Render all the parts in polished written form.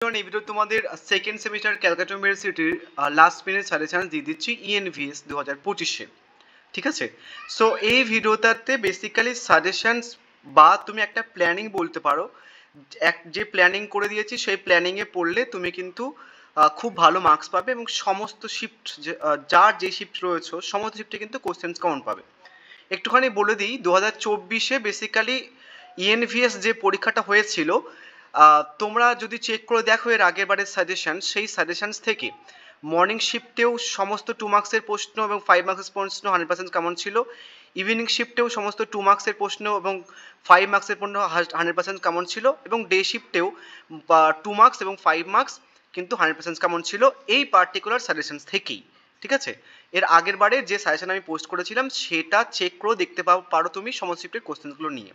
এই ভিডিও তোমাদের second semester Calcutta ইউনিভার্সিটির লাস্ট মিনিট সাজেশন দিয়ে দিচ্ছি ইএনভিএস 2025-এ। ঠিক আছে, সো এই ভিডিওটাতে বেসিক্যালি সাজেশনস বা তুমি একটা প্ল্যানিং বলতে পারো। যে প্ল্যানিং করে দিয়েছি সেই প্ল্যানিংয়ে পড়লে তুমি কিন্তু খুব ভালো মার্কস পাবে এবং সমস্ত শিফট যার যে শিফট রয়েছে সমস্ত শিফটে কিন্তু কোশ্চেন্স কমন পাবে। একটুখানি বলে দিই, 2024-এ বেসিক্যালি ইএনভিএস যে পরীক্ষাটা হয়েছিল, তোমরা যদি চেক করে দেখো এর আগের বারের সাজেশন, সেই সাজেশনস থেকে মর্নিং শিফটেও সমস্ত 2 মার্কসের প্রশ্ন এবং 5 মার্কসের প্রশ্ন 100% কমন ছিল। ইভিনিং শিফটেও সমস্ত 2 মার্কসের প্রশ্ন এবং 5 মার্কসের প্রশ্ন 100% কমন ছিল, এবং ডে শিফটেও 2 মার্কস এবং 5 মার্কস কিন্তু 100% কমন ছিল এই পার্টিকুলার সাজেশনস থেকেই। ঠিক আছে, এর আগের বারে যে সাজেশন আমি পোস্ট করেছিলাম সেটা চেক করে দেখতে পারো তুমি সমস্ত শিফটের কোশ্চেনগুলো নিয়ে।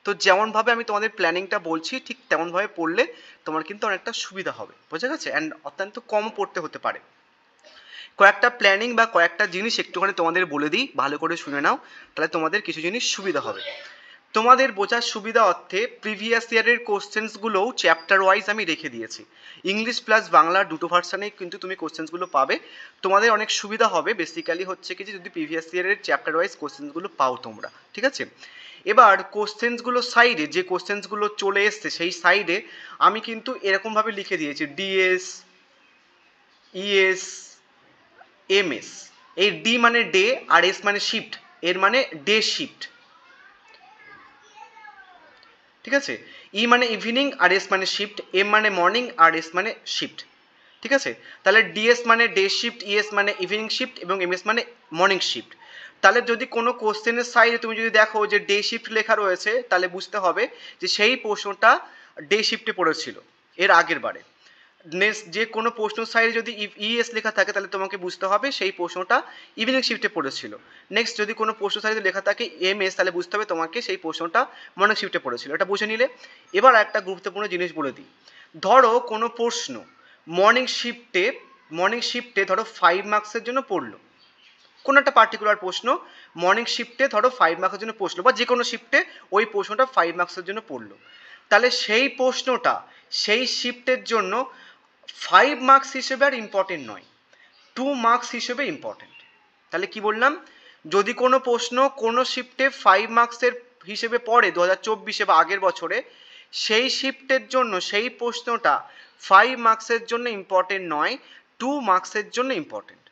তো যেমনভাবে আমি তোমাদের প্ল্যানিংটা বলছি ঠিক তেমনভাবে পড়লে তোমার কিন্তু অনেকটা সুবিধা হবে, বোঝা গেছে? অ্যান্ড অত্যন্ত কম পড়তে হতে পারে। কয়েকটা প্ল্যানিং বা কয়েকটা জিনিস একটুখানি তোমাদের বলে দিই, ভালো করে শুনে নাও, তাহলে তোমাদের কিছু জিনিস সুবিধা হবে। তোমাদের বোঝার সুবিধা অর্থে প্রিভিয়াস ইয়ারের কোশ্চেন্সগুলোও চ্যাপ্টার ওয়াইজ আমি রেখে দিয়েছি। ইংলিশ প্লাস বাংলার দুটো ভার্সানেই কিন্তু তুমি কোশ্চেন্সগুলো পাবে। তোমাদের অনেক সুবিধা হবে বেসিক্যালি হচ্ছে কি যে যদি প্রিভিয়াস ইয়ারের চ্যাপ্টার ওয়াইজ কোশ্চেন্সগুলো পাও তোমরা। ঠিক আছে, এবার কোশ্চেন্সগুলো সাইডে যে কোশ্চেন্সগুলো চলে এসছে সেই সাইডে আমি কিন্তু এরকমভাবে লিখে দিয়েছি ডিএস, ইএস, এমএস। এই ডি মানে ডে আর এস মানে শিফট, এর মানে ডে শিফট। ঠিক আছে, ই মানে ইভিনিং আর এস মানে শিফট, এম মানে মর্নিং আর এস মানে শিফট। ঠিক আছে, তাহলে ডিএস মানে ডে শিফট, ইএস মানে ইভিনিং শিফট এবং এমএস মানে মর্নিং শিফট। তাহলে যদি কোনো কোশ্চেনের সাইডে তুমি যদি দেখো যে ডে শিফট লেখা রয়েছে তাহলে বুঝতে হবে যে সেই প্রশ্নটা ডে শিফটে পড়েছিল এর আগের বারে। নেক্সট যে কোনো প্রশ্ন সাইডে যদি ইএস লেখা থাকে তাহলে তোমাকে বুঝতে হবে সেই প্রশ্নটা ইভিনিং শিফটে পড়েছিল। নেক্সট যদি কোনো প্রশ্ন সাইডে লেখা থাকে এমএস তাহলে বুঝতে হবে তোমাকে সেই প্রশ্নটা মর্নিং শিফটে পড়েছিল। এটা বুঝে নিলে এবার একটা গুরুত্বপূর্ণ জিনিস বলে দিই। ধরো কোনো প্রশ্ন মর্নিং শিফটে ধরো 5 মার্কসের জন্য পড়লো, কোনো একটা পার্টিকুলার প্রশ্ন মর্নিং শিফটে ধরো 5 মার্কসের জন্য পড়লো, বা যে কোনো শিফটে ওই প্রশ্নটা 5 মার্কসের জন্য পড়লো, তাহলে সেই প্রশ্নটা সেই শিফটের জন্য 5 মার্কস হিসেবে আর ইম্পর্টেন্ট নয়, 2 মার্কস হিসেবে ইম্পর্টেন্ট। তাহলে কি বললাম, যদি কোনো প্রশ্ন কোনো শিফটে 5 মার্কসের হিসেবে পড়ে 2024-এ বা আগের বছরে, সেই শিফটের জন্য সেই প্রশ্নটা 5 মার্কসের জন্য ইম্পর্টেন্ট নয়, 2 মার্কসের জন্য ইম্পর্টেন্ট।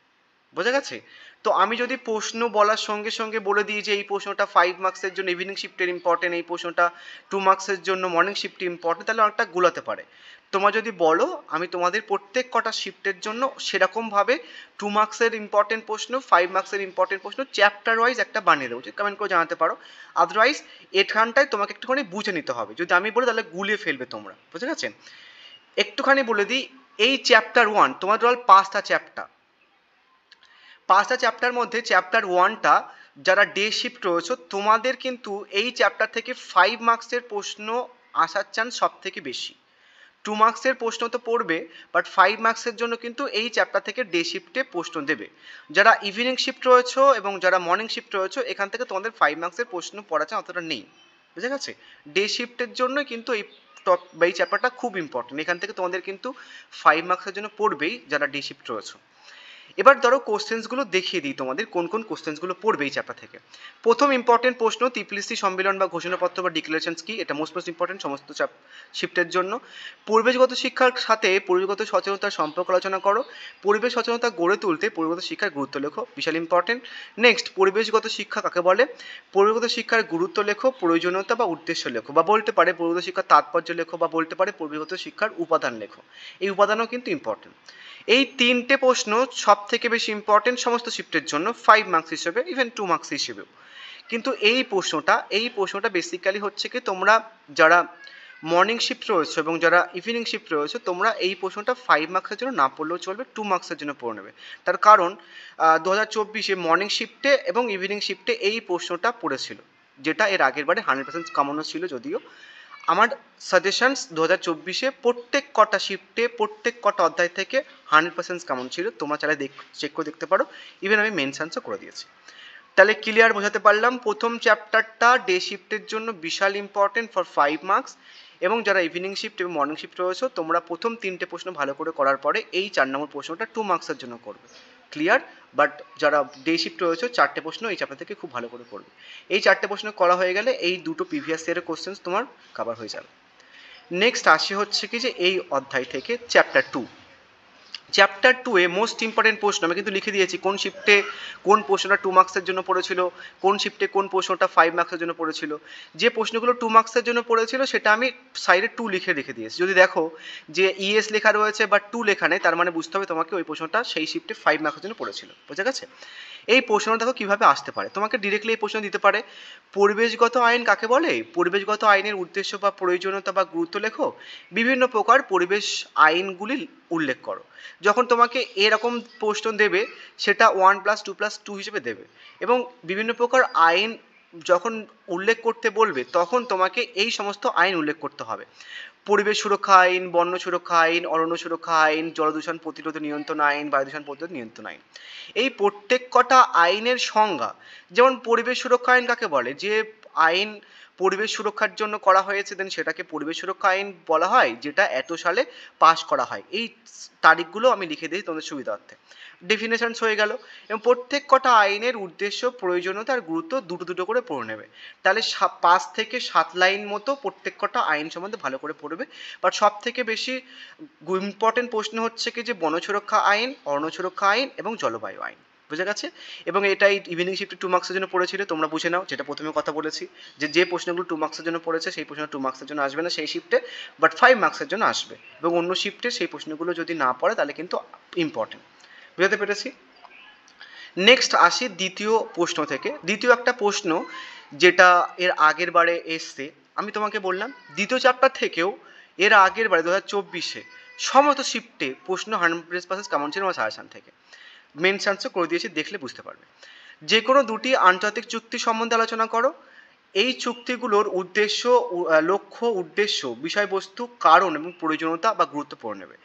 বোঝা গেছে? তো আমি যদি প্রশ্ন বলার সঙ্গে সঙ্গে বলে দিই যে এই প্রশ্নটা 5 মার্কসের জন্য ইভিনিং শিফটের ইম্পর্টেন্ট, এই প্রশ্নটা 2 মার্কসের জন্য মর্নিং শিফট ইম্পর্টেন্ট, তাহলে অনেকটা গোলাতে পারে। তোমরা যদি বলো আমি তোমাদের প্রত্যেক কটা শিফটের জন্য সেরকমভাবে 2 মার্কসের ইম্পর্টেন্ট প্রশ্ন, 5 মার্কসের ইম্পর্টেন্ট প্রশ্ন চ্যাপ্টার ওয়াইজ একটা বানিয়ে দেবো, কমেন্ট করে জানাতে পারো। আদারওয়াইজ এখানটায় তোমাকে একটুখানি বুঝে নিতে হবে, যদি আমি বলি তাহলে গুলিয়ে ফেলবে তোমরা, বুঝে গেছে? একটুখানি বলে দিই, এই চ্যাপ্টার 1 তোমার টোটাল 5টা চ্যাপ্টার মধ্যে চ্যাপ্টার 1টা যারা ডে শিফট রয়েছে তোমাদের কিন্তু এই চ্যাপ্টার থেকে 5 মার্কসের প্রশ্ন আসার চান্স সব থেকে বেশি। 2 মার্কসের প্রশ্ন তো পড়বে, বাট 5 মার্কসের জন্য কিন্তু এই চ্যাপ্টার থেকে ডে শিফটে প্রশ্ন দেবে। যারা ইভিনিং শিফট রয়েছে এবং যারা মর্নিং শিফট রয়েছে এখান থেকে তোমাদের 5 মার্কসের প্রশ্ন পড়ার চান্স অতটা নেই, বুঝে গেছে? ডে শিফটের জন্য কিন্তু এই চ্যাপ্টারটা খুব ইম্পর্টেন্ট, এখান থেকে তোমাদের কিন্তু 5 মার্কসের জন্য পড়বেই যারা ডে শিফট রয়েছে। এবার ধরো কোশ্চেন্সগুলো দেখিয়ে দিই তোমাদের কোন কোন কোশ্চেন্সগুলো পড়বে এই চ্যাপ্টার থেকে। প্রথম ইম্পর্টেন্ট প্রশ্ন, তিপ্লিসি সম্মেলন বা ঘোষণাপত্র বা ডিক্লারেশনস কি, এটা মোস্ট ইম্পর্টেন্ট সমস্ত শিফটের জন্য। পরিবেশগত শিক্ষার সাথে পরিবেশগত সচেতনতার সম্পর্ক আলোচনা করো। পরিবেশ সচেতনতা গড়ে তুলতে পরিবেশগত শিক্ষার গুরুত্ব লেখো, বিশাল ইম্পর্টেন্ট। নেক্সট, পরিবেশগত শিক্ষা কাকে বলে, পরিবেশগত শিক্ষার গুরুত্ব লেখো, প্রয়োজনীয়তা বা উদ্দেশ্য লেখো, বা বলতে পারে পরিবেশগত শিক্ষার তাৎপর্য লেখো, বা বলতে পারে পরিবেশগত শিক্ষার উপাদান লেখো। এই উপাদানও কিন্তু ইম্পর্টেন্ট। এই 3টে প্রশ্ন সব থেকে বেশি ইম্পর্টেন্ট সমস্ত শিফটের জন্য 5 মার্কস হিসেবে, ইভেন 2 মার্কস হিসেবেও। কিন্তু এই প্রশ্নটা বেসিক্যালি হচ্ছে কি তোমরা যারা মর্নিং শিফট রয়েছে এবং যারা ইভিনিং শিফট রয়েছে তোমরা এই প্রশ্নটা 5 মার্কসের জন্য না পড়লেও চলবে, 2 মার্কসের জন্য পড়ে নেবে। তার কারণ 2024-এ মর্নিং শিফটে এবং ইভিনিং শিফটে এই প্রশ্নটা পড়েছিল, যেটা এর আগের বারে 100% কমনও ছিল। যদিও আমার সাজেশনস 2024-এ প্রত্যেক কটা শিফটে প্রত্যেক কটা অধ্যায় থেকে 100% কমন ছিল, তোমরা চাইলে চেক করে দেখতে পারো, ইভেন আমি মেনশনসও করে দিয়েছি। তাহলে ক্লিয়ার বোঝাতে পারলাম, প্রথম চ্যাপ্টারটা ডে শিফটের জন্য বিশাল ইম্পর্টেন্ট ফর 5 মার্কস, এবং যারা ইভিনিং শিফট এবং মর্নিং শিফট রয়েছে তোমরা প্রথম 3টে প্রশ্ন ভালো করে করার পরে এই 4 নম্বর প্রশ্নটা 2 মার্কসের জন্য করবে, ক্লিয়ার। বাট যারা ডে শিফট রয়েছে 4টে প্রশ্ন এই চ্যাপ্টার থেকে খুব ভালো করে করবে। এই 4টে প্রশ্ন করা হয়ে গেলে এই দুটো প্রিভিয়াস ইয়ারের কোশ্চেন্স তোমার কভার হয়ে যাবে। নেক্সট আসে হচ্ছে কি যে এই অধ্যায় থেকে চ্যাপ্টার 2। চ্যাপ্টার 2 এ মোস্ট ইম্পর্টেন্ট প্রশ্ন আমি কিন্তু লিখে দিয়েছি কোন শিফটে কোন প্রশ্নটা 2 মার্কসের জন্য পড়েছিল, কোন শিফটে কোন প্রশ্নটা 5 মার্কসের জন্য পড়েছিল। যে প্রশ্নগুলো 2 মার্কসের জন্য পড়েছিল সেটা আমি সাইডে 2 লিখে রেখে দিয়েছি। যদি দেখো যে ইএস লেখা রয়েছে বা 2 লেখা নেই, তার মানে বুঝতে হবে তোমাকে ওই প্রশ্নটা সেই শিফটে 5 মার্কসের জন্য পড়েছিল, বুঝা গেছে। এই প্রশ্নটা দেখো কিভাবে আসতে পারে, তোমাকে ডিরেক্টলি এই প্রশ্ন দিতে পারে পরিবেশগত আইন কাকে বলে, পরিবেশগত আইনের উদ্দেশ্য বা প্রয়োজনীয়তা বা গুরুত্ব লেখো, বিভিন্ন প্রকার পরিবেশ আইনগুলি উল্লেখ করো। যখন তোমাকে এরকম প্রশ্ন দেবে সেটা 1+2+2 হিসেবে দেবে, এবং বিভিন্ন প্রকার আইন যখন উল্লেখ করতে বলবে তখন তোমাকে এই সমস্ত আইন উল্লেখ করতে হবে। পরিবেশ সুরক্ষা আইন, বন্য সুরক্ষা আইন, অরণ্য সুরক্ষা আইন, জলদূষণ প্রতিরোধ নিয়ন্ত্রণ আইন, বায়ুদূষণ প্রতিরোধ নিয়ন্ত্রণ আইন। এই প্রত্যেক কটা আইনের সংজ্ঞা, যেমন পরিবেশ সুরক্ষা আইন কাকে বলে, যে আইন পরিবেশ সুরক্ষার জন্য করা হয়েছে দেন সেটাকে পরিবেশ সুরক্ষা আইন বলা হয়, যেটা এত সালে পাস করা হয়। এই তারিখগুলো আমি লিখে দিই তোমাদের সুবিধার্থে। ডেফিনেশনস হয়ে গেল, এবং প্রত্যেক কটা আইনের উদ্দেশ্য, প্রয়োজনীয়তা আর গুরুত্ব দুটো দুটো করে পড়ে নেবে। তাহলে 5 থেকে 7 লাইন মতো প্রত্যেক কটা আইন সম্বন্ধে ভালো করে পড়বে। বাট সব থেকে বেশি ইম্পর্টেন্ট প্রশ্ন হচ্ছে কি যে বন সুরক্ষা আইন, অরণ্য সুরক্ষা আইন এবং জলবায়ু আইন, বুঝে গেছে। এবং এটাই ইভিনিং শিফটে 2 মার্কসের জন্য পড়েছিল, তোমরা বুঝে নাও। যেটা প্রথমে কথা বলেছি যে প্রশ্নগুলো 2 মার্কসের জন্য পড়েছে সেই প্রশ্ন 2 মার্কসের জন্য আসবে না সেই শিফটে, বাট 5 মার্কসের জন্য আসবে। এবং অন্য শিফটে সেই প্রশ্নগুলো যদি না পড়ে তাহলে কিন্তু ইম্পর্টেন্ট, বুঝতে পেরেছি। নেক্সট আসি দ্বিতীয় প্রশ্ন থেকে। দ্বিতীয় একটা প্রশ্ন যেটা এর আগের বারে এসছে, আমি তোমাকে বললাম দ্বিতীয় চ্যাপ্টার থেকেও এর আগের বারে 2024-এ সমস্ত শিফটে প্রশ্ন 100% কমন ছিল আমার সাজেশন থেকে। মেনশনসও করে দিয়েছি, দেখলে বুঝতে পারবে। যে কোনো দুটি আন্তর্জাতিক চুক্তি সম্বন্ধে আলোচনা করো। এই চুক্তিগুলোর উদ্দেশ্য, লক্ষ্য, উদ্দেশ্য, বিষয়বস্তু, কারণ এবং প্রয়োজনীয়তা বা গুরুত্ব পড়ে নেবে।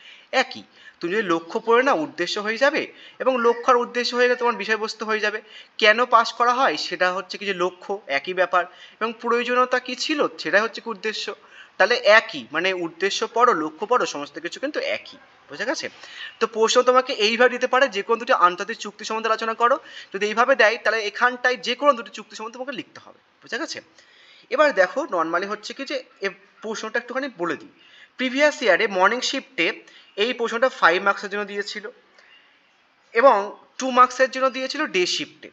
একই, তুমি যদি লক্ষ্য পড়ে না উদ্দেশ্য হয়ে যাবে, এবং লক্ষ্য আর উদ্দেশ্য হয়ে গেলে তোমার বিষয়বস্তু হয়ে যাবে। কেন পাস করা হয় সেটা হচ্ছে কি যে লক্ষ্য, একই ব্যাপার, এবং প্রয়োজনীয়তা কী ছিল সেটাই হচ্ছে কি উদ্দেশ্য। তাহলে একই, মানে উদ্দেশ্য পড়ো লক্ষ্য পড়ো সমস্ত কিছু কিন্তু একই, বুঝা গেছে। তো প্রশ্ন তোমাকে এইভাবে দিতে পারে যে কোনো দুটি আন্তর্জাতিক চুক্তি সম্বন্ধে আলোচনা করো। যদি এইভাবে দেয় তাহলে এখানটায় যে কোনো দুটি চুক্তি সম্বন্ধে তোমাকে লিখতে হবে, বুঝা গেছে। এবার দেখো নর্মালি হচ্ছে কি যে প্রশ্নটা একটুখানি বলে দিই। প্রিভিয়াস ইয়ারে মর্নিং শিফটে এই প্রশ্নটা 5 মার্কসের জন্য দিয়েছিল, এবং 2 মার্কসের জন্য দিয়েছিল ডে শিফটে।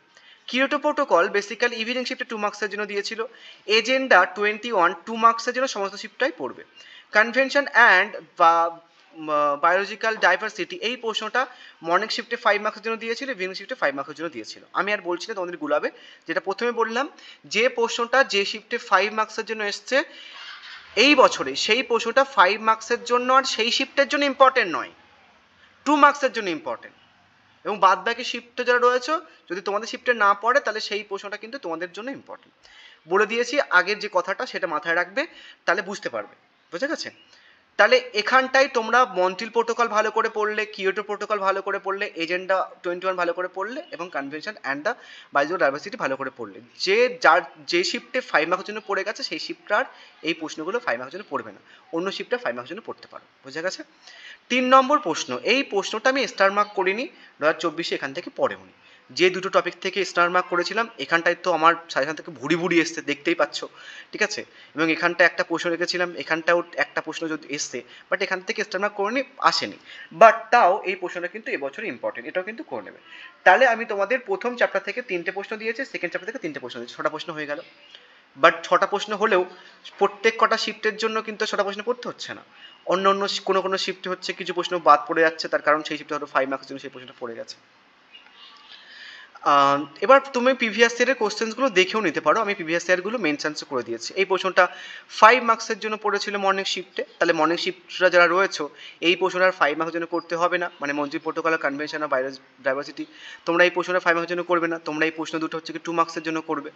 কিয়োটো প্রোটোকল বেসিক্যালি ইভিনিং শিফটে 2 মার্কসের জন্য দিয়েছিল। এজেন্ডা 21 2 মার্কসের জন্য সমস্ত শিফটটাই পড়বে। কনভেনশন অ্যান্ড বা বায়োলজিক্যাল ডাইভার্সিটি এই প্রশ্নটা মর্নিং শিফটে 5 মার্কসের জন্য দিয়েছিল, ইভিনিং শিফটে 5 মার্কসের জন্য দিয়েছিল। আমি আর বলছি না তোমাদের গুলাবে, যেটা প্রথমে বললাম যে প্রশ্নটা যে শিফটে 5 মার্কসের জন্য এসছে এই বছরে, সেই প্রশ্নটা 5 মার্কসের জন্য আর সেই শিফটের জন্য ইম্পর্টেন্ট নয়, 2 মার্কসের জন্য ইম্পর্টেন্ট। এবং বাদ বাকি শিফটে যারা রয়েছে যদি তোমাদের শিফটে না পড়ে তাহলে সেই প্রশ্নটা কিন্তু তোমাদের জন্য ইম্পর্টেন্ট। বলে দিয়েছি আগের যে কথাটা সেটা মাথায় রাখবে, তাহলে বুঝতে পারবে, বুঝে গেছে। তাহলে এখানটায় তোমরা মন্ট্রিল প্রোটোকল ভালো করে পড়লে, কিয়োটো প্রোটোকল ভালো করে পড়লে, এজেন্ডা 21 ভালো করে পড়লে, এবং convention and the biological diversity ভালো করে পড়লে। যে শিফটে 5 মার্কের জন্য পড়ে গেছে সেই শিফটটার এই প্রশ্নগুলো 5 মার্কের জন্য পড়বে না, অন্য শিফটে 5 মার্কের জন্য পড়তে পারো, বুঝে গেছে। 3 নম্বর প্রশ্ন, এই প্রশ্নটা আমি স্টার মার্ক করিনি, 2024-এ এখান থেকে পড়েওনি। যে দুটো টপিক থেকে স্টার মার্ক করেছিলাম এখানটায় তো আমার সাজেশন থেকে ভুড়ি ভুড়ি এসছে, দেখতেই পাচ্ছ, ঠিক আছে। এবং এখানটা একটা প্রশ্ন রেখেছিলাম, এখানটাও একটা প্রশ্ন যদি এসছে, বাট এখান থেকে স্টার মার্ক করিনি, আসেনি। বাট তাও এই প্রশ্নটা কিন্তু এবছর ইম্পর্টেন্ট, এটাও কিন্তু করে নেবে। তাহলে আমি তোমাদের প্রথম চ্যাপ্টার থেকে 3টে প্রশ্ন দিয়েছি, সেকেন্ড চ্যাপ্টার থেকে 3টে প্রশ্ন দিয়েছি, 6টা প্রশ্ন হয়ে গেল। বাট 6টা প্রশ্ন হলেও প্রত্যেক কটা শিফটের জন্য কিন্তু 6টা প্রশ্ন পড়তে হচ্ছে না। অন্য অন্য কোনো শিফটে হচ্ছে কিছু প্রশ্ন বাদ পড়ে যাচ্ছে, তার কারণ সেই শিফটে হয়তো 5 মার্কসের জন্য সেই প্রশ্নটা পড়ে গেছে। এবার তুমি প্রিভিয়াস ইয়ারের কোশ্চেন্সগুলো দেখেও নিতে পারো, আমি প্রিভিয়াস ইয়ারগুলো মেনশনস করে দিয়েছি। এই প্রশ্নটা 5 মার্কসের জন্য পড়েছিল মর্নিং শিফটে, তাহলে মর্নিং শিফটরা যারা রয়েছে এই প্রশ্নটা 5 মার্কসের জন্য করতে হবে না, মানে মন্ট্রিল প্রোটোকল, কনভেনশন আর বায়োডাইভার্সিটি। তোমরা এই প্রশ্নটা 5 মার্কসের জন্য করবে না, তোমরা এই প্রশ্ন দুটো হচ্ছে কি 2 মার্কসের জন্য করবে,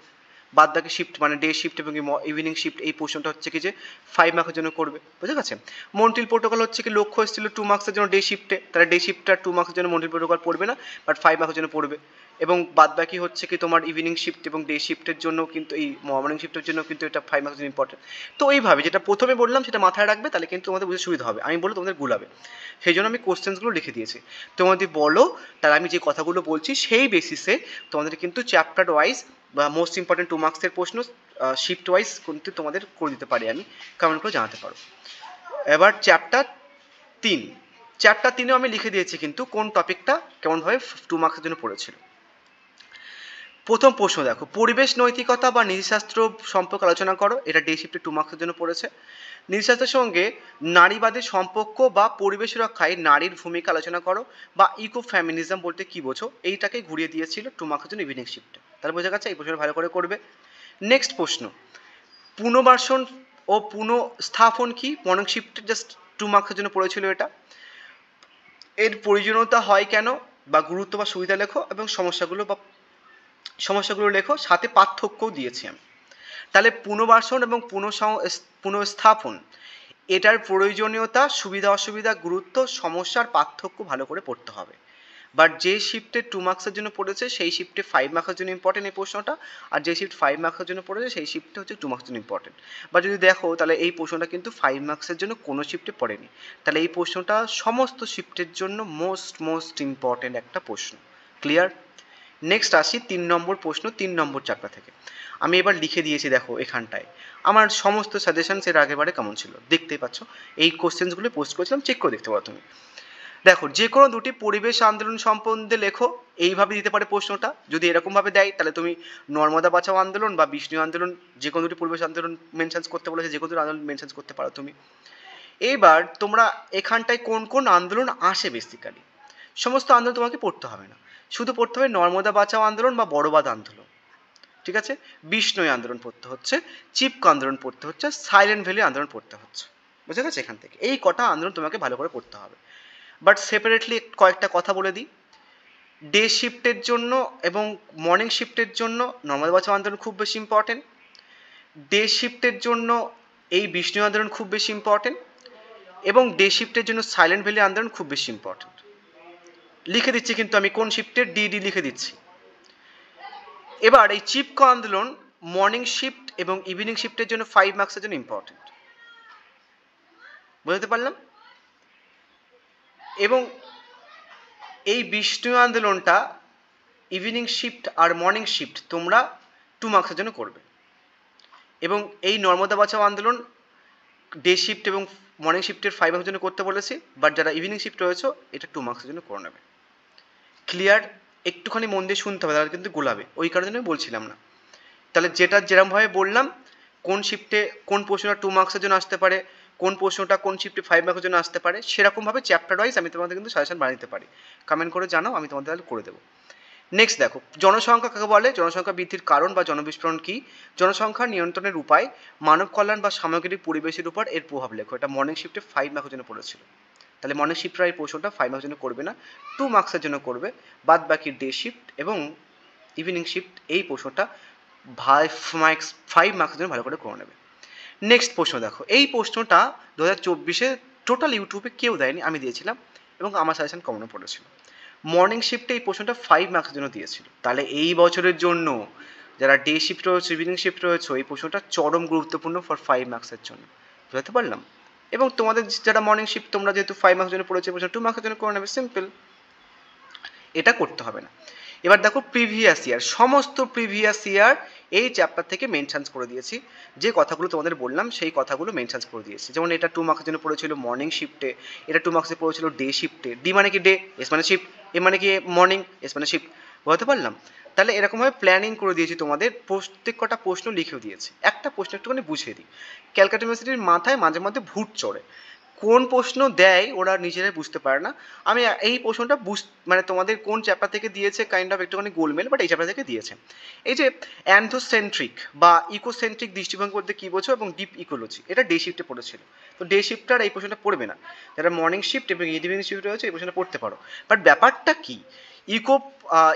বাদ বাকি শিফট মানে ডে শিফট এবং ইভিনিং শিফট এই পোর্শনটা হচ্ছে কি যে 5 মার্কের জন্য করবে, বুঝে গেছে। মন্ট্রিল প্রোটোকল হচ্ছে কি লক্ষ্য এসেছিল 2 মার্কসের জন্য ডে শিফটে, তারা ডে শিফটটা 2 মার্কসের জন্য মন্ট্রিল প্রোটোকল পড়বে না, বাট 5 মার্কের জন্য পড়বে। এবং বাদ বাকি হচ্ছে কি তোমার ইভিনিং শিফট এবং ডে শিফটের জন্য কিন্তু এই মর্নিং শিফটের জন্য কিন্তু এটা 5 মার্কস জন্য ইম্পর্টেন্ট। তো এইভাবে যেটা প্রথমে বললাম সেটা মাথায় রাখবে, তাহলে কিন্তু তোমাদের বুঝতে সুবিধা হবে। আমি বলে তোমাদের গুলাবে, সেই জন্য আমি কোশ্চেন্সগুলো লিখে দিয়েছি। তোমাদের বলো, তাহলে আমি যে কথাগুলো বলছি সেই বেসিসে তোমাদের কিন্তু চ্যাপ্টার ওয়াইজ বা মোস্ট ইম্পর্টেন্ট 2 মার্কসের প্রশ্ন শিফট ওয়াইজ কিন্তু তোমাদের করে দিতে পারি, আমি কমেন্ট করে জানাতে পারো। এবার চ্যাপ্টার 3, চ্যাপ্টার 3 আমি লিখে দিয়েছি কিন্তু কোন টপিকটা কেমনভাবে 2 মার্কসের জন্য পড়েছিল। প্রথম প্রশ্ন দেখো, পরিবেশ নৈতিকতা বা নীতিশাস্ত্র সম্পর্কে আলোচনা করো, এটা ডে শিফটে 2 মার্কসের জন্য পড়েছে। নীতিশাস্ত্রের সঙ্গে নারীবাদের সম্পর্ক বা পরিবেশ রক্ষায় নারীর ভূমিকা আলোচনা করো, বা ইকো ফ্যামিনিজম বলতে কি বোঝো, এইটাকে ঘুরিয়ে দিয়েছিল 2 মার্কসের জন্য ইভিনিং শিফটে। তাহলে বোঝা গেছে, এই প্রশ্নটা ভালো করে করবে। নেক্সট প্রশ্ন, পুনর্বাসন ও পুনঃস্থাপন কি, মর্নিং শিফটে জাস্ট 2 মার্কসের জন্য পড়েছিল এটা। এর প্রয়োজনীয়তা হয় কেন বা গুরুত্ব বা সুবিধা লেখো, এবং সমস্যাগুলো লেখো, সাথে পার্থক্যও দিয়েছি আমি। তাহলে পুনর্বাসন এবং পুনঃস্থাপন এটার প্রয়োজনীয়তা, সুবিধা অসুবিধা, গুরুত্ব, সমস্যার পার্থক্য ভালো করে পড়তে হবে। বাট যে শিফটে 2 মার্কসের জন্য পড়েছে সেই শিফটে 5 মার্কসের জন্য ইম্পর্টেন্ট এই প্রশ্নটা, আর যে শিফট 5 মার্কসের জন্য পড়েছে সেই শিফটে হচ্ছে 2 মার্কসের জন্য ইম্পর্টেন্ট। বা যদি দেখো তাহলে এই প্রশ্নটা কিন্তু 5 মার্কসের জন্য কোনো শিফটে পড়েনি, তাহলে এই প্রশ্নটা সমস্ত শিফটের জন্য মোস্ট ইম্পর্টেন্ট একটা প্রশ্ন। ক্লিয়ার? নেক্সট আসি 3 নম্বর প্রশ্ন, 3 নম্বর চ্যাপ্টার থেকে। আমি এবার লিখে দিয়েছি, দেখো এখানটায় আমার সমস্ত সাজেশনস এর আগেবারে কেমন ছিল দেখতেই পাচ্ছ। এই কোশ্চেন্সগুলো পোস্ট করেছিলাম, চেক করে দেখতে পারো তুমি। দেখো, যে কোনো দুটি পরিবেশ আন্দোলন সম্বন্ধে লেখো, এইভাবে দিতে পারে প্রশ্নটা। যদি এরকমভাবে দেয় তাহলে তুমি নর্মদা বাঁচাও আন্দোলন বা বিষ্ণু আন্দোলন, যে কোনো দুটি পরিবেশ আন্দোলন মেনশন করতে বলেছে, যে কোনো দুটি আন্দোলন মেনশন করতে পারো তুমি। এইবার তোমরা এখানটায় কোন কোন আন্দোলন আসে, বেসিক্যালি সমস্ত আন্দোলন তোমাকে পড়তে হবে না, শুধু পড়তে হবে নর্মদা বাঁচাও আন্দোলন বা বড়বাদ আন্দোলন, ঠিক আছে। বিষ্ণুই আন্দোলন পড়তে হচ্ছে, চিপকো আন্দোলন পড়তে হচ্ছে, সাইলেন্ট ভ্যালি আন্দোলন পড়তে হচ্ছে, বুঝে গেছে। এখান থেকে এই কটা আন্দোলন তোমাকে ভালো করে পড়তে হবে। বাট সেপারেটলি কয়েকটা কথা বলে দিই, ডে শিফটের জন্য এবং মর্নিং শিফটের জন্য নর্মদা বাঁচাও আন্দোলন খুব বেশি ইম্পর্টেন্ট, ডে শিফটের জন্য এই বিষ্ণু আন্দোলন খুব বেশি ইম্পর্টেন্ট, এবং ডে শিফটের জন্য সাইলেন্ট ভ্যালি আন্দোলন খুব বেশি ইম্পর্টেন্ট। লিখে দিচ্ছি কিন্তু আমি কোন শিফটের, ডি লিখে দিচ্ছি। এবার এই চিপকো আন্দোলন মর্নিং শিফট এবং ইভিনিং শিফটের জন্য 5 মার্কসের জন্য ইম্পর্টেন্ট, বুঝতে পারলাম। এবং এই বিষ্ণু আন্দোলনটা ইভিনিং শিফট আর মর্নিং শিফট তোমরা 2 মার্কসের জন্য করবে, এবং এই নর্মদা বাঁচাও আন্দোলন ডে শিফট এবং মর্নিং শিফটের 5 মার্কসের জন্য করতে বলেছি, বাট যারা ইভিনিং শিফট রয়েছে এটা 2 মার্কসের জন্য করে নেবে। ক্লিয়ার? একটুখানি মন দিয়ে শুনতে হবে, তাহলে কিন্তু গোলাবে, ওই কারণে আমি বলছিলাম না। তাহলে যেটা যেরকমভাবে বললাম, কোন শিফটে কোন প্রশ্নটা 2 মার্কসের জন্য আসতে পারে, কোন প্রশ্নটা কোন শিফটে 5 মার্কসের জন্য আসতে পারে, সেরকমভাবে চ্যাপ্টার ওয়াইজ আমি তোমাদের কিন্তু সাজেশন বানিয়ে দিতে পারি। কমেন্ট করে জানাও, আমি তোমাদের তাহলে করে দেবো। নেক্সট দেখো, জনসংখ্যা কাকে বলে, জনসংখ্যা বৃদ্ধির কারণ বা জনবিস্ফোরণ কি, জনসংখ্যা নিয়ন্ত্রণের উপায়, মানব কল্যাণ বা সামগ্রিক পরিবেশের উপর এর প্রভাব লেখো। এটা মর্নিং শিফটে 5 মার্কসের জন্য পড়েছিল, তাহলে মর্নিং শিফটের এই প্রশ্নটা 5 মার্কসের জন্য করবে না, 2 মার্কসের জন্য করবে। বাদ বাকি ডে শিফট এবং ইভিনিং শিফট এই প্রশ্নটা 5 মার্কসের জন্য ভালো করে করে নেবে। নেক্সট প্রশ্ন দেখো, এই প্রশ্নটা 2024-এ টোটাল ইউটিউবে কেউ দেয়নি, আমি দিয়েছিলাম এবং আমার সাজেশন কমনও পড়েছিল। মর্নিং শিফটে এই প্রশ্নটা 5 মার্কসের জন্য দিয়েছিল, তাহলে এই বছরের জন্য যারা ডে শিফট রয়েছে, ইভিনিং শিফট রয়েছে, এই প্রশ্নটা চরম গুরুত্বপূর্ণ ফর 5 মার্কসের জন্য, বুঝতে পারলাম। এবং তোমাদের যারা মর্নিং শিফট তোমরা যেহেতু 5 মার্কসের জন্য পড়েছে, প্রশ্ন 2 মার্কসের জন্য করে নেবে, সিম্পল, এটা করতে হবে না। এবার দেখো প্রিভিয়াস ইয়ার, সমস্ত প্রিভিয়াস ইয়ার এই চ্যাপ্টার থেকে মেনশন করে দিয়েছি, যে কথাগুলো তোমাদের বললাম সেই কথাগুলো মেনশন করে দিয়েছি। যেমন এটা 2 মার্কসের জন্য পড়েছিল মর্নিং শিফটে, এটা 2 মার্কসে পড়েছিল ডে শিফটে, ডি মানে কি ডে, এস মানে শিফট, এ মানে কি মর্নিং, এস মানে শিফট, বুঝতে পারলাম। তাহলে এরকমভাবে প্ল্যানিং করে দিয়েছি, তোমাদের প্রত্যেক কটা প্রশ্ন লিখেও দিয়েছি। একটা প্রশ্ন একটুখানি বুঝিয়ে দিই, ক্যালকাটা ইউনিভার্সিটির মাথায় মাঝে মধ্যে ভূত চড়ে, কোন প্রশ্ন দেয় ওরা নিজেরাই বুঝতে পারে না। আমি এই প্রশ্নটা মানে তোমাদের কোন চ্যাপ্টার থেকে দিয়েছে কাইন্ড অফ একটুখানি গোলমেল, বাট এই চ্যাপ্টার থেকে দিয়েছে। এই যে অ্যান্থোসেন্ট্রিক বা ইকোসেন্ট্রিক দৃষ্টিভঙ্গি বলতে কী বোঝো এবং ডিপ ইকোলজি, এটা ডে শিফটে পড়েছিল। তো ডে শিফটার এই প্রশ্নটা পড়বে না, যারা মর্নিং শিফট এবং ইভিনিং শিফট রয়েছে এই প্রশ্নটা পড়তে পারো। বাট ব্যাপারটা কি,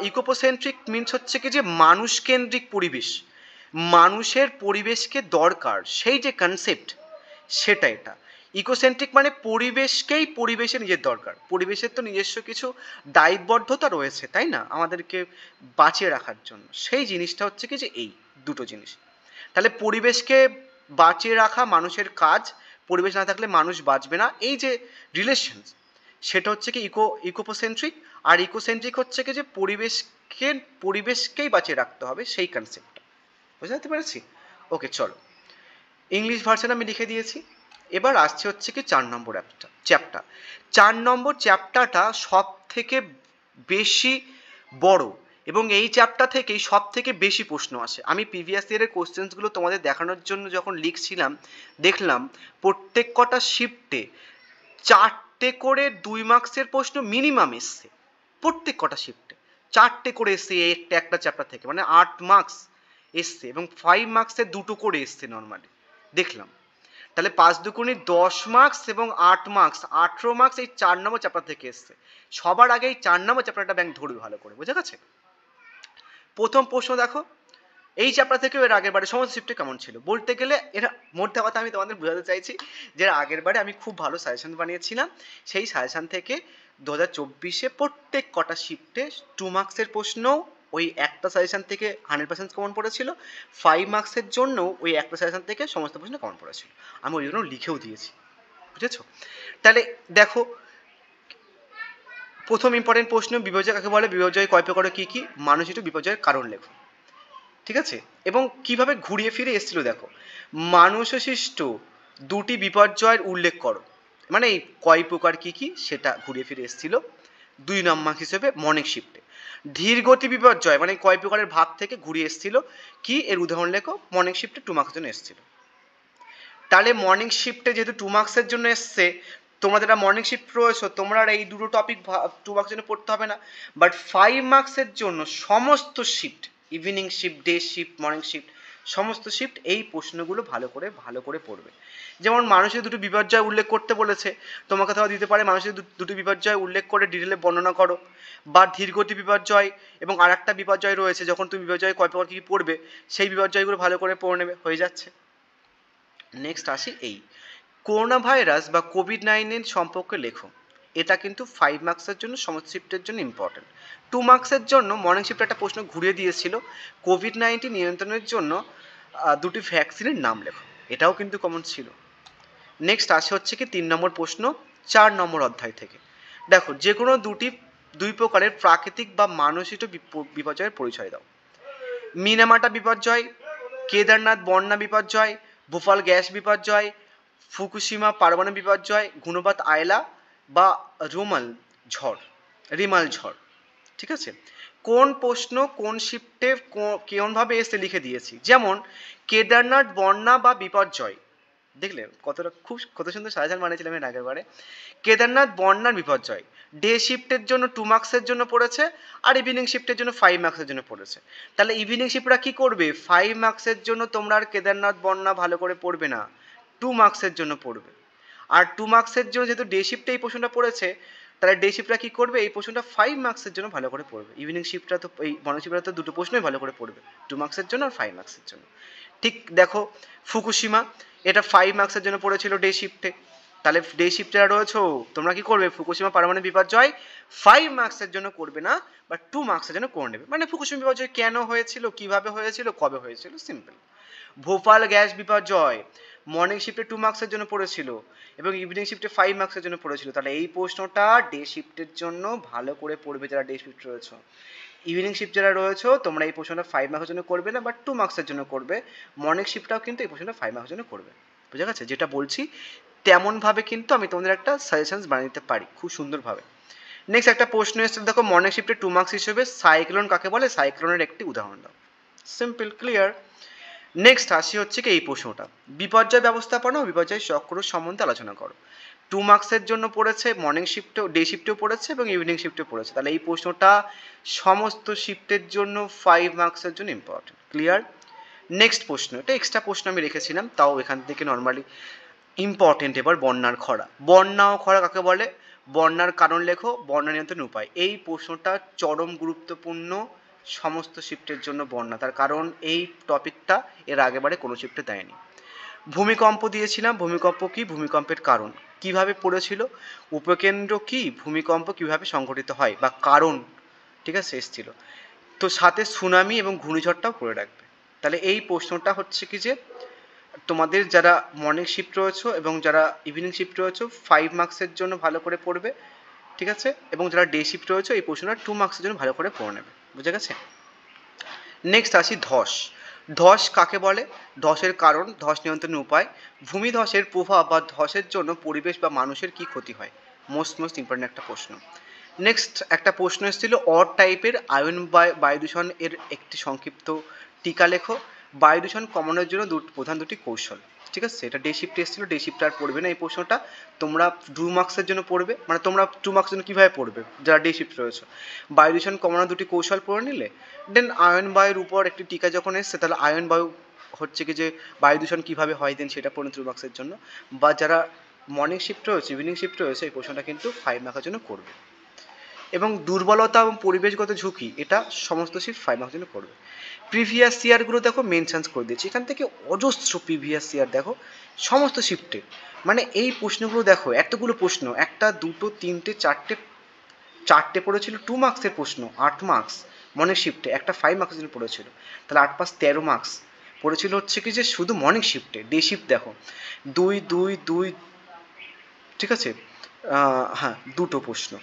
ইকোপোসেন্ট্রিক মিনস হচ্ছে কি যে মানুষকেন্দ্রিক পরিবেশ, মানুষের পরিবেশকে দরকার সেই যে কনসেপ্ট সেটা এটা। ইকোসেন্ট্রিক মানে পরিবেশকেই পরিবেশের নিজের দরকার, পরিবেশের তো নিজস্ব কিছু দায়বদ্ধতা রয়েছে তাই না আমাদেরকে বাঁচিয়ে রাখার জন্য, সেই জিনিসটা হচ্ছে কি যে এই দুটো জিনিস। তাহলে পরিবেশকে বাঁচিয়ে রাখা মানুষের কাজ, পরিবেশ না থাকলে মানুষ বাঁচবে না, এই যে রিলেশন সেটা হচ্ছে কি ইকোপোসেন্ট্রিক। আর ইকোসেন্ট্রিক হচ্ছে কি যে পরিবেশকেই বাঁচিয়ে রাখতে হবে সেই কনসেপ্টটা। বুঝতে পেরেছি? ওকে চলো, ইংলিশ ভার্সন আমি লিখে দিয়েছি। এবার আসছে হচ্ছে কি 4 নম্বর চ্যাপ্টার। 4 নম্বর চ্যাপ্টারটা সব থেকে বেশি বড় এবং এই চ্যাপ্টার থেকেই সব থেকে বেশি প্রশ্ন আসে। আমি প্রিভিয়াস ইয়ারের কোশ্চেন্সগুলো তোমাদের দেখানোর জন্য যখন লিখছিলাম দেখলাম প্রত্যেক কটা শিফটে 4টে করে 2 মার্কসের প্রশ্ন মিনিমাম এসছে। প্রত্যেক কটা শিফটে 4টে করে এসছে একটা চ্যাপ্টার থেকে, মানে 8 মার্কস এসছে এবং 5 মার্কসের 2টো করে এসছে নর্মালি দেখলাম। তাহলে 5 দুগুণে 10 মার্কস এবং 8 মার্কস 18 মার্কস এই 4 নম্বর চ্যাপ্টার থেকে এসছে। সবার আগে এই 4 নম্বর চ্যাপ্টারটা ব্যাংক ধরবে ভালো করে, বুঝে গেছে? প্রথম প্রশ্ন দেখো, এই চ্যাপ্টার থেকে এর আগের বারে সমস্ত শিফটে কেমন ছিল বলতে গেলে, এরা মোদ্দা কথা আমি তোমাদের বোঝাতে চাইছি যে আগের বারে আমি খুব ভালো সাজেশন বানিয়েছিলাম, সেই সাজেশন থেকে 2024-এ প্রত্যেক কটা শিফটে 2 মার্কসের প্রশ্ন ওই একটা সাজেশন থেকে 100% কমন পড়েছিল, 5 মার্কসের জন্য ওই একটা সাজেশন থেকে সমস্ত প্রশ্ন কমন পড়েছিল। আমি ওই জন্য লিখেও দিয়েছি, বুঝেছো? তাহলে দেখো, প্রথম ইম্পর্টেন্ট প্রশ্ন, বিপর্যয় কাকে বলে, বিপর্যয় কয় প্রকার কি কি, মানুষিত বিপর্যয়ের কারণ লেখো। ঠিক আছে? এবং কিভাবে ঘুরিয়ে ফিরে এসেছিল দেখো, মানুষসৃষ্ট 2টি বিপর্যয়ের উল্লেখ করো, মানে এই কয় প্রকার কি কি সেটা ঘুরিয়ে ফিরে এসেছিল 2 নম্বর হিসেবে মর্নিং শিফটে। ধীরগতি বিপর্যয় মানে কয় প্রকারের ভাগ থেকে ঘুরিয়ে এসেছিল কি, এর উদাহরণ লেখো, মর্নিং শিফটে 2 মার্কসের জন্য এসেছিল। তাহলে মর্নিং শিফটে যেহেতু 2 মার্কসের জন্য এসছে, তোমরা যারা মর্নিং শিফট রয়েছো তোমরা আর এই দুটো টপিক 2 মার্কসের জন্য পড়তে হবে না, বাট 5 মার্কসের জন্য সমস্ত shift, evening shift, day shift, morning shift, সমস্ত শিফট এই প্রশ্নগুলো ভালো করে পড়বে। যেমন মানুষের 2টি বিপর্যয় উল্লেখ করতে বলেছে, তোমাকে তাও দিতে পারে মানুষের 2টি বিপর্যয় উল্লেখ করে ডিটেলে বর্ণনা করো, বা ধীরগতি বিপর্যয় এবং আর একটা বিপর্যয় রয়েছে, যখন তুমি বিপর্যয় কয় প্রকার কী কী পড়বে সেই বিপর্যয়গুলো ভালো করে পড়ে নেবে, হয়ে যাচ্ছে। নেক্সট আসি, এই করোনা ভাইরাস বা কোভিড-19 সম্পর্কে লেখো। এটা কিন্তু 5 মার্কসের জন্য সমস্ত শিফটের জন্য ইম্পর্টেন্ট। 2 মার্কসের জন্য মর্নিং শিফটে একটা প্রশ্ন ঘুরিয়ে দিয়েছিল, কোভিড-19 নিয়ন্ত্রণের জন্য 2টি ভ্যাকসিনের নাম লেখো, এটাও কিন্তু কমন ছিল। নেক্সট আসে হচ্ছে কি 3 নম্বর প্রশ্ন 4 নম্বর অধ্যায় থেকে। দেখো, যে কোনো 2 প্রকারের প্রাকৃতিক বা মানসিক বিপর্যয়ের পরিচয় দাও। মিনামাটা বিপর্যয়, কেদারনাথ বন্যা বিপর্যয়, ভোপাল গ্যাস বিপর্যয়, ফুকুশিমা পারমাণবিক বিপর্যয়, গুণবাত আয়লা বা রিমাল ঝড়। ঠিক আছে? কোন প্রশ্ন কোন শিফটে কেমনভাবে এসে লিখে দিয়েছি। যেমন কেদারনাথ বন্যা বা বিপর্যয়, দেখলে কত সুন্দর সাজেশন বানিয়েছিলাম এর আগের বারে। কেদারনাথ বন্যার বিপর্যয় ডে শিফটের জন্য 2 মার্কসের জন্য পড়েছে, আর ইভিনিং শিফটের জন্য 5 মার্কসের জন্য পড়েছে। তাহলে ইভিনিং শিফটরা কি করবে, 5 মার্কসের জন্য তোমরা আর কেদারনাথ বন্যা ভালো করে পড়বে না, 2 মার্কসের জন্য পড়বে। আর 2 মার্কসের জন্য যেহেতু ডে শিফটে এই প্রশ্নটা পড়েছে, তাহলে ডে শিফটরা কি করবে, এই প্রশ্নটা 5 মার্কসের জন্য ভালো করে পড়বে। ইভিনিং শিফটরা তো এই মর্নিং শিফটরা তো 2টো প্রশ্নই ভালো করে পড়বে, 2 মার্কসের জন্য আর 5 মার্কসের জন্য। ঠিক দেখো, ফুকুশিমা এটা 5 মার্কসের জন্য পড়েছিল ডে শিফটে, তাহলে ডে শিফটে যারা রয়েছে তোমরা কি করবে, ফুকুশিমা পারমাণবিক বিপর্যয় 5 মার্কসের জন্য করবে না, বা 2 মার্কসের জন্য করে নেবে। মানে ফুকুশিমা বিপর্যয় কেন হয়েছিল, কিভাবে হয়েছিল, কবে হয়েছিল, সিম্পল। ভোপাল গ্যাস বিপর্যয় মর্নিং শিফটে 2 মার্কসের জন্য পড়েছিল এবং ইভিনিং শিফটে 5 মার্কসের জন্য পড়েছিল। তাহলে এই প্রশ্নটা ডে শিফটের জন্য ভালো করে পড়বে যারা ডে শিফট রয়েছে। ইভিনিং শিফট যারা রয়েছে তোমরা এই প্রশ্নটা 5 মার্কসের জন্য করবে না, বাট 2 মার্কসের জন্য করবে। মর্নিং শিফটটাও কিন্তু এই প্রশ্নটা 5 মার্কসের জন্য করবে, বুঝা গেছে? যেটা বলছি তেমনভাবে কিন্তু আমি তোমাদের একটা সাজেশনস বানিয়ে দিতে পারি খুব সুন্দরভাবে। নেক্সট একটা প্রশ্ন এসেছে দেখো, মর্নিং শিফটে 2 মার্কস হিসেবে সাইক্লোন কাকে বলে, সাইক্লোনের একটি উদাহরণ দাও। Simple, clear. নেক্সট আসি হচ্ছে কি এই প্রশ্নটা, বিপর্যয় ব্যবস্থাপনা ও বিপর্যয় চক্র সম্বন্ধে আলোচনা করো। 2 মার্কসের জন্য পড়েছে, মর্নিং শিফটেও ডে শিফটেও পড়েছে এবং ইভিনিং শিফটেও পড়েছে। তাহলে এই প্রশ্নটা সমস্ত শিফটের জন্য 5 মার্কসের জন্য ইম্পর্টেন্ট, ক্লিয়ার। নেক্সট প্রশ্ন, এটা এক্সট্রা প্রশ্ন আমি রেখেছিলাম, তাও এখান থেকে নর্মালি ইম্পর্টেন্ট। এবার বন্যার খরা, বন্যা ও খরা কাকে বলে, বন্যার কারণ লেখো, বন্যা নিয়ন্ত্রণের উপায়। এই প্রশ্নটা চরম গুরুত্বপূর্ণ সমস্ত শিফটের জন্য বন্যা, তার কারণ এই টপিকটা এর আগেবারে কোনো শিফটে দেয়নি। ভূমিকম্প দিয়েছিলাম, ভূমিকম্প কি, ভূমিকম্পের কারণ কিভাবে পড়েছিল, উপকেন্দ্র কি, ভূমিকম্প কিভাবে সংঘটিত হয় বা কারণ, ঠিক আছে, এসেছিল। তো সাথে সুনামি এবং ঘূর্ণিঝড়টাও করে রাখবে। তাহলে এই প্রশ্নটা হচ্ছে কি যে তোমাদের যারা মর্নিং শিফট রয়েছে এবং যারা ইভিনিং শিফট রয়েছে 5 মার্কসের জন্য ভালো করে পড়বে, ঠিক আছে, এবং যারা ডে শিফট রয়েছে এই প্রশ্নটা 2 মার্কসের জন্য ভালো করে পড়ে নেবে, বুঝে গেছে। নেক্সট আসি ধস। ধস কাকে বলে, ধসের কারণ, ধস নিয়ন্ত্রণের উপায়, ভূমিধসের প্রভাব বা ধসের জন্য পরিবেশ বা মানুষের কি ক্ষতি হয়, মোস্ট ইম্পর্টেন্ট একটা প্রশ্ন। নেক্সট একটা প্রশ্ন এসেছিল অড টাইপের আয়ন বায়ু দূষণ এর একটি সংক্ষিপ্ত টিকা লেখো, বায়ু দূষণ কমানোর জন্য প্রধান দুটি কৌশল, ঠিক আছে। এটা ডে শিফটে এসেছিল, ডে শিফট আর পড়বে না এই প্রশ্নটা, তোমরা 2 মার্কসের জন্য পড়বে, মানে তোমরা 2 মার্কসের জন্য কীভাবে পড়বে যারা ডে শিফট রয়েছে, বায়ু দূষণ কমানোর দুটি কৌশল পড়ে নিলে, দেন আয়ন বায়ুর উপর একটি টিকা যখন এসছে তাহলে আয়ন বায়ু হচ্ছে কি যে বায়ু দূষণ কীভাবে হয়, দেন সেটা পড়ে 2 মার্কসের জন্য। বা যারা মর্নিং শিফট রয়েছে, ইভিনিং শিফট রয়েছে এই প্রশ্নটা কিন্তু 5 মার্কের জন্য করবে। এবং দুর্বলতা এবং পরিবেশগত ঝুঁকি এটা সমস্ত শিফট 5 মার্কের জন্য করবে। প্রিভিয়াস ইয়ারগুলো দেখো মেনশনস করে দিয়েছি, এখান থেকে অজস্র প্রিভিয়াস ইয়ার দেখো সমস্ত শিফটে, মানে এই প্রশ্নগুলো দেখো এতগুলো প্রশ্ন, একটা দুটো তিনটে চারটে পড়েছিল 2 মার্কসের প্রশ্ন, 8 মার্কস মর্নিং শিফটে, একটা 5 মার্কসের জন্য পড়েছিল, তাহলে 8 পাঁচ 13 মার্কস পড়েছিল হচ্ছে কি যে শুধু মর্নিং শিফটে। ডে শিফট দেখো 2, ঠিক আছে, হ্যাঁ দুটো প্রশ্ন,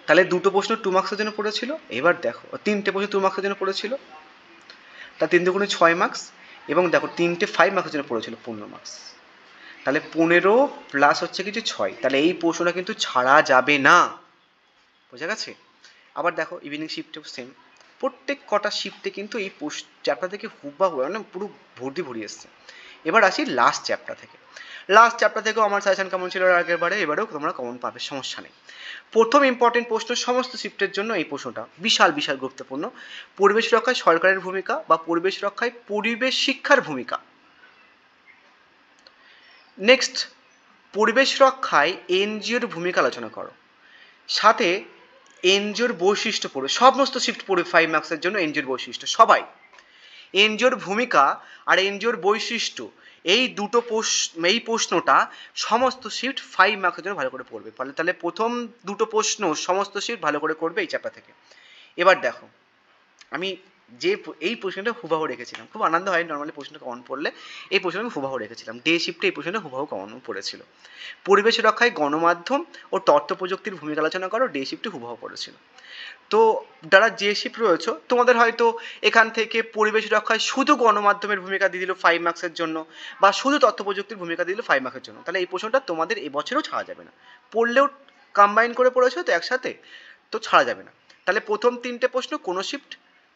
তাহলে দুটো প্রশ্ন 2 মার্কসের জন্য পড়েছিল। এবার দেখো তিনটে প্রশ্ন 2 মার্কসের জন্য পড়েছিল, তা 3 দুগুণে 6 মার্কস, এবং দেখো তিনটে 5 মার্কসের জন্য পড়েছিল 15 মার্কস, তাহলে 15 প্লাস হচ্ছে কিছু 6, তাহলে এই প্রশ্নটা কিন্তু ছাড়া যাবে না, বোঝা গেছে। আবার দেখো ইভিনিং শিফটেও সেম, প্রত্যেক কটা শিফটে কিন্তু এই চ্যাপ্টার থেকে হুবহু মানে পুরো ভর্তি এসছে। এবার আসি লাস্ট চ্যাপ্টার থেকে। লাস্ট চ্যাপ্টার থেকেও আমার সাজেশন কেমন ছিল আগের বারে, এবারেও তোমরা কমন পাবে, সমস্যা নেই। প্রথম ইম্পর্টেন্ট প্রশ্ন সমস্ত শিফটের জন্য এই প্রশ্নটা বিশাল গুরুত্বপূর্ণ, পরিবেশ রক্ষায় সরকারের ভূমিকা বা পরিবেশ রক্ষায় পরিবেশ শিক্ষার ভূমিকা। নেক্সট পরিবেশ রক্ষায় এনজিওর ভূমিকা আলোচনা করো, সাথে এনজিওর বৈশিষ্ট্য পড়ে, সমস্ত শিফট পড়ে 5 মার্কসের জন্য এনজিওর বৈশিষ্ট্য, সবাই এনজিওর ভূমিকা আর এনজিওর বৈশিষ্ট্য এই দুটো এই প্রশ্নটা সমস্ত শিফট 5 মার্কসের জন্য ভালো করে পড়বে, তাহলে প্রথম দুটো প্রশ্ন সমস্ত শিফট ভালো করে করবে এই চ্যাপ্টার থেকে। এবার দেখো আমি যে এই প্রশ্নটা হুবাহু রেখেছিলাম, খুব আনন্দ হয় নর্মালি প্রশ্নটা কমন পড়লে, এই প্রশ্নটা আমি হুবাহু রেখেছিলাম, ডে শিফটে এই প্রশ্নটা হুবাহু কমন পড়েছিল। পরিবেশ রক্ষায় গণমাধ্যম ও তথ্য প্রযুক্তির ভূমিকা আলোচনা করো, ডে শিফটে হুবাহু পড়েছিল। তো যারা যে শিফট রয়েছে তোমাদের হয়তো এখান থেকে পরিবেশ রক্ষায় শুধু গণমাধ্যমের ভূমিকা দিয়ে দিল 5 মার্কসের জন্য, বা শুধু তথ্য প্রযুক্তির ভূমিকা দিয়ে দিল 5 মার্কের জন্য, তাহলে এই প্রশ্নটা তোমাদের এবছরেও ছাড়া যাবে না, পড়লেও কম্বাইন করে পড়েছো তো একসাথে, তো ছাড়া যাবে না। তাহলে প্রথম তিনটে প্রশ্ন কোনো শিফট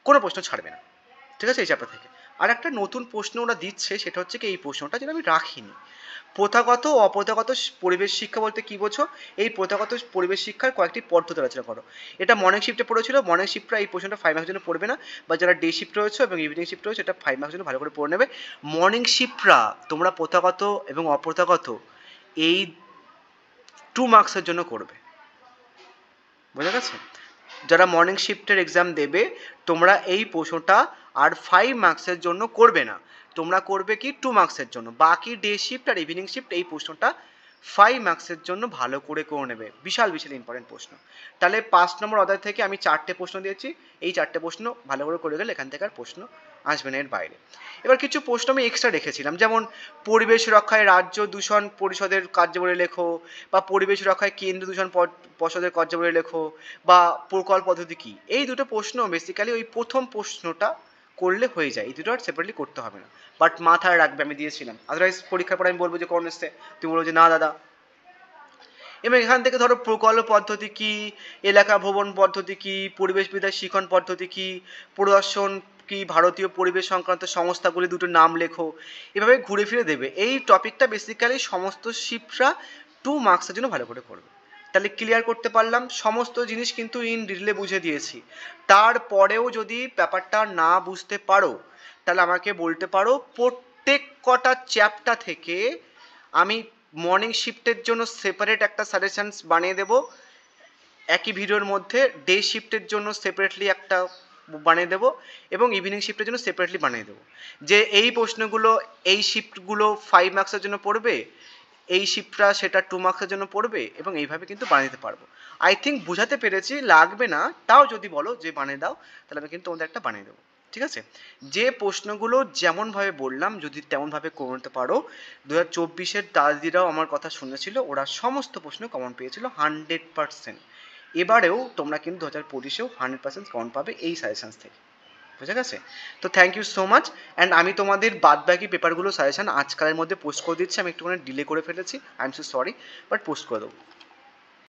কোনো প্রশ্ন ছাড়বে না, ঠিক আছে, এই চ্যাপ্টার থেকে। আর একটা নতুন প্রশ্ন ওরা দিচ্ছে, সেটা হচ্ছে কি এই প্রশ্নটা যেটা আমি রাখিনি, প্রথাগত ও অপ্রথাগত পরিবেশ শিক্ষা বলতে কি বোঝো, এই প্রথাগত পরিবেশ শিক্ষার কয়েকটি পদ্ধতি আলোচনা করো। এটা মর্নিং শিফটে পড়েছিল, মর্নিং শিফটরা এই প্রশ্নটা 5 মার্কের জন্য পড়বে না, বা যারা ডে শিফট রয়েছে এবং ইভিনিং শিফট রয়েছে এটা 5 মার্কের জন্য ভালো করে পড়ে নেবে। মর্নিং শিফটরা তোমরা প্রথাগত এবং অপ্রথাগত এই 2 মার্কসের জন্য করবে, বোঝা গেছে। যারা মর্নিং শিফটের এক্সাম দেবে তোমরা এই প্রশ্নটা আর 5 মার্কসের জন্য করবে না, তোমরা করবে কি 2 মার্কসের জন্য, বাকি ডে শিফট আর ইভিনিং শিফট এই প্রশ্নটা 5 মার্কসের জন্য ভালো করে নেবে, বিশাল ইম্পর্টেন্ট প্রশ্ন। তাহলে 5 নম্বর অধ্যায় থেকে আমি 4টে প্রশ্ন দিয়েছি, এই 4টে প্রশ্ন ভালো করে গেলে এখান থেকে আর প্রশ্ন আসবে না এর বাইরে। এবার কিছু প্রশ্ন আমি এক্সট্রা রেখেছিলাম, যেমন পরিবেশ রক্ষায় রাজ্য দূষণ পরিষদের কার্যাবলী লেখো, বা পরিবেশ রক্ষায় কেন্দ্র দূষণ পর্ষদের কার্যাবলী লেখো, বা প্রকল্প পদ্ধতি কী, এই দুটো প্রশ্ন বেসিক্যালি ওই প্রথম প্রশ্নটা করলে হয়ে যায়, এই দুটো আর সেপারেটলি করতে হবে না, বাট মাথায় রাখবে আমি দিয়েছিলাম, আদারওয়াইজ পরীক্ষার পরে আমি বলবো যে কোন এসছে, তুমি বলবো যে না দাদা। এবং এখান থেকে ধরো প্রকল্প পদ্ধতি কী, এলাকা ভ্রমণ পদ্ধতি কী, পরিবেশবিদ্যার শিখন পদ্ধতি কী, পরিদর্শন কি, ভারতীয় পরিবেশ সংক্রান্ত সংস্থাগুলি দুটো নাম লেখো, এভাবে ঘুরে ফিরে দেবে। এই টপিকটা বেসিক্যালি সমস্ত শিফটরা 2 মার্কসের জন্য ভালো করে করবে। তাহলে ক্লিয়ার করতে পারলাম, সমস্ত জিনিস কিন্তু ইন ডিটেলে বুঝে দিয়েছি, তারপরেও যদি ব্যাপারটা না বুঝতে পারো তাহলে আমাকে বলতে পারো, প্রত্যেক কটা চ্যাপ্টার থেকে আমি মর্নিং শিফটের জন্য সেপারেট একটা সাজেশনস বানিয়ে দেবো একই ভিডিওর মধ্যে, ডে শিফটের জন্য সেপারেটলি একটা বানিয়ে দেবো এবং ইভিনিং শিফটের জন্য সেপারেটলি বানিয়ে দেবো, যে এই প্রশ্নগুলো এই শিফটগুলো 5 মার্কসের জন্য পড়বে, এই শিফটটা সেটা 2 মার্কসের জন্য পড়বে, এবং এইভাবে কিন্তু বানিয়ে দিতে পারবো। আই থিঙ্ক বুঝাতে পেরেছি, লাগবে না তাও যদি বলো যে বানিয়ে দাও তাহলে আমি কিন্তু তোমাদের একটা বানিয়ে দেবো। ঠিক আছে, যে প্রশ্নগুলো যেমনভাবে বললাম যদি তেমনভাবে করে নিতে পারো, 2024-এর দাদিরাও আমার কথা শুনেছিল, ওরা সমস্ত প্রশ্ন কমন পেয়েছিল 100%। এবারেও তোমরা কিন্তু 2025-এও 100% কমন পাবে এই সাজেশানস থেকে। বুঝে গেছে? তো thank you so much. And আমি তোমাদের বাদবাকি পেপারগুলো সাজেশান আজকালের মধ্যে পোস্ট করে দিচ্ছি, আমি একটুখানি ডিলে করে ফেলেছি, I am so sorry, but post করে দেবো।